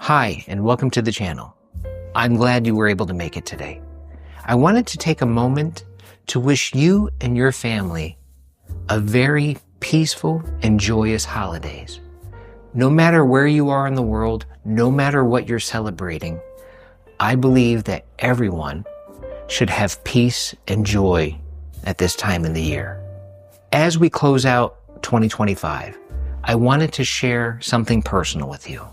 Hi, and welcome to the channel. I'm glad you were able to make it today. I wanted to take a moment to wish you and your family a very peaceful and joyous holidays. No matter where you are in the world, no matter what you're celebrating, I believe that everyone should have peace and joy at this time in the year. As we close out 2025, I wanted to share something personal with you.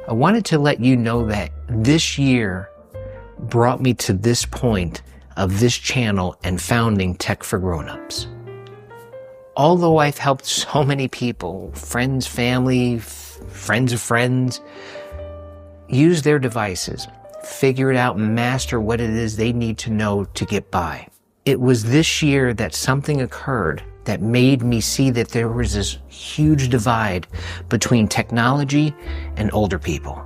I wanted to let you know that this year brought me to this point of this channel and founding Tech for Grownups. Although I've helped so many people, friends, family, friends of friends, use their devices, figure it out, master what it is they need to know to get by. It was this year that something occurred that made me see that there was this huge divide between technology and older people.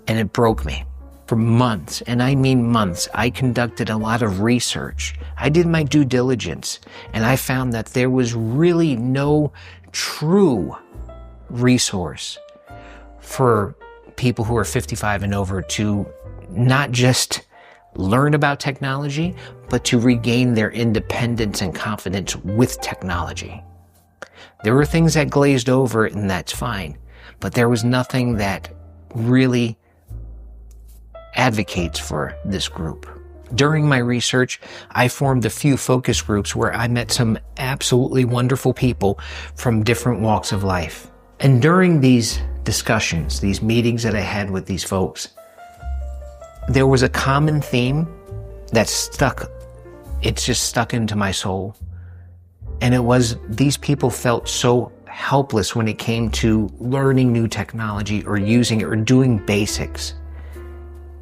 And it broke me. For months, and I mean months, I conducted a lot of research. I did my due diligence, and I found that there was really no true resource for people who are 55 and over to not just learn about technology, but to regain their independence and confidence with technology. There were things that glazed over it, and that's fine, but there was nothing that really advocates for this group. During my research, I formed a few focus groups where I met some absolutely wonderful people from different walks of life. And during these discussions, these meetings that I had with these folks, there was a common theme that it's just stuck into my soul. And it was these people felt so helpless when it came to learning new technology or using it or doing basics.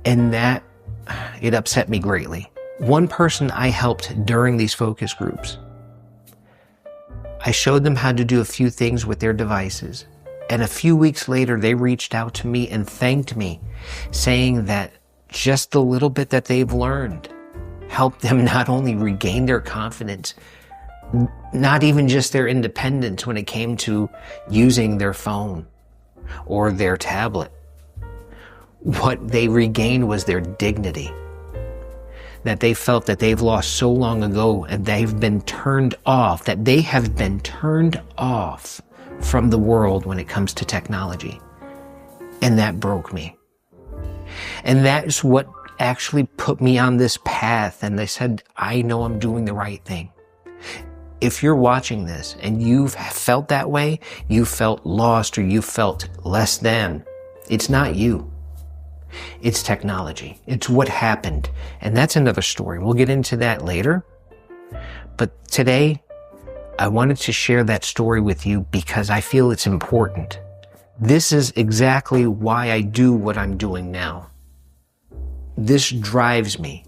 And that, it upset me greatly. One person I helped during these focus groups, I showed them how to do a few things with their devices. And a few weeks later, they reached out to me and thanked me, saying that just the little bit that they've learned helped them not only regain their confidence, not even just their independence when it came to using their phone or their tablet. What they regained was their dignity, that they felt that they've lost so long ago, and they have been turned off from the world when it comes to technology. And that broke me. And that's what actually put me on this path. And I said, I know I'm doing the right thing. If you're watching this and you've felt that way, you felt lost or you felt less than, it's not you. It's technology. It's what happened. And that's another story. We'll get into that later. But today, I wanted to share that story with you because I feel it's important. This is exactly why I do what I'm doing now. This drives me.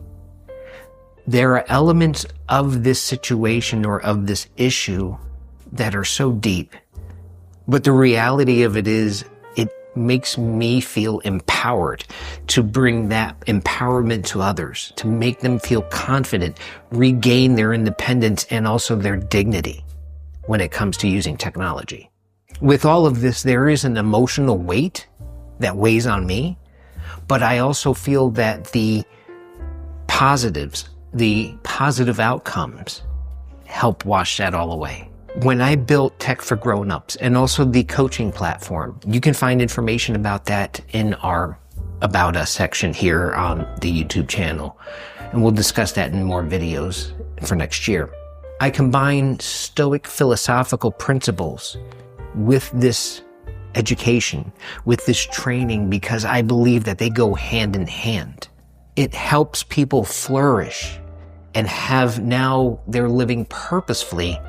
There are elements of this situation or of this issue that are so deep. But the reality of it is, it makes me feel empowered to bring that empowerment to others, to make them feel confident, regain their independence and also their dignity when it comes to using technology. With all of this, there is an emotional weight that weighs on me, but I also feel that the positives, the positive outcomes help wash that all away. When I built Tech for Grownups and also the coaching platform, you can find information about that in our About Us section here on the YouTube channel. And we'll discuss that in more videos for next year. I combine Stoic philosophical principles with this education, with this training, because I believe that they go hand in hand. It helps people flourish and they're living purposefully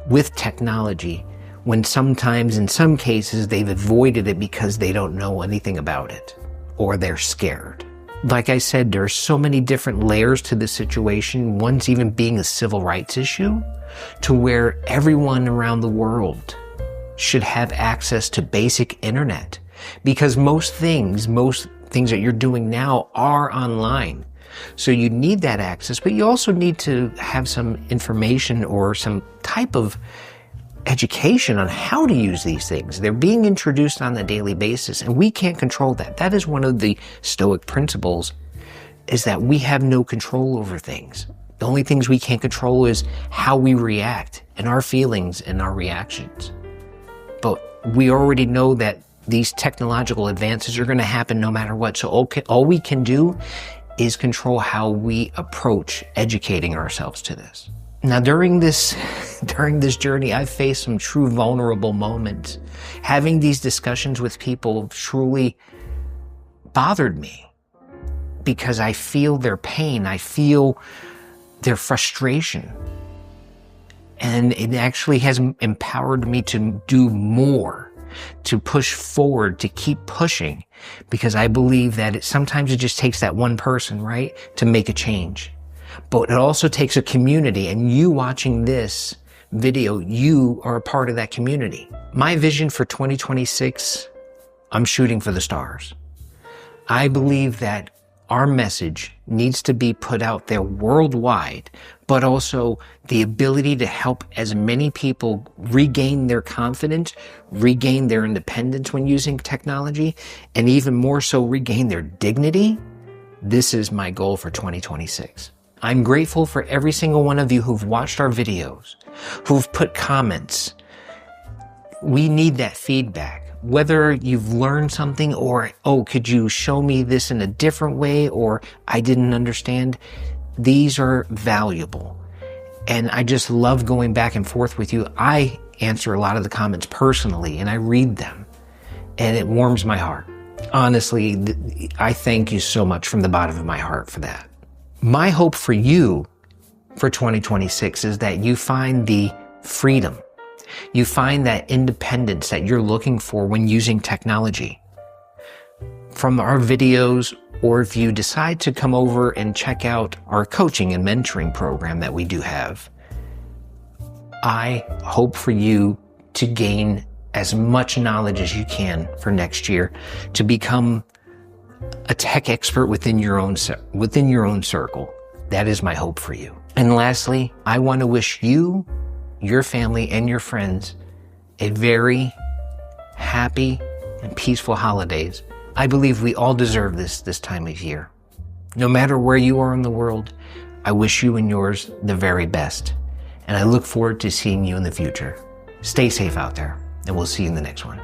with technology when sometimes, in some cases, they've avoided it because they don't know anything about it or they're scared. Like I said, there are so many different layers to this situation, one's even being a civil rights issue, to where everyone around the world should have access to basic internet, because most things that you're doing now are online. So you need that access, but you also need to have some information or some type of education on how to use these things. They're being introduced on a daily basis, and we can't control that. That is one of the Stoic principles, is that we have no control over things. The only things we can control is how we react and our feelings and our reactions. But we already know that these technological advances are going to happen no matter what. So all we can do is control how we approach educating ourselves to this. Now, during this journey, I've faced some true vulnerable moments. Having these discussions with people truly bothered me because I feel their pain. I feel their frustration. And it actually has empowered me to do more, to push forward, to keep pushing, because I believe that sometimes it just takes that one person, right, to make a change. But it also takes a community, and you watching this video, you are a part of that community. My vision for 2026, I'm shooting for the stars. I believe that our message needs to be put out there worldwide, but also the ability to help as many people regain their confidence, regain their independence when using technology, and even more so regain their dignity. This is my goal for 2026. I'm grateful for every single one of you who've watched our videos, who've put comments. We need that feedback. Whether you've learned something or, oh, could you show me this in a different way, or I didn't understand, these are valuable. And I just love going back and forth with you. I answer a lot of the comments personally, and I read them, and it warms my heart. Honestly, I thank you so much from the bottom of my heart for that. My hope for you for 2026 is that you find the freedom, you find that independence that you're looking for when using technology. From our videos, or if you decide to come over and check out our coaching and mentoring program that we do have, I hope for you to gain as much knowledge as you can for next year to become a tech expert within your own circle. That is my hope for you. And lastly, I want to wish you, your family, and your friends a very happy and peaceful holidays. I believe we all deserve this time of year. No matter where you are in the world, I wish you and yours the very best. And I look forward to seeing you in the future. Stay safe out there, and we'll see you in the next one.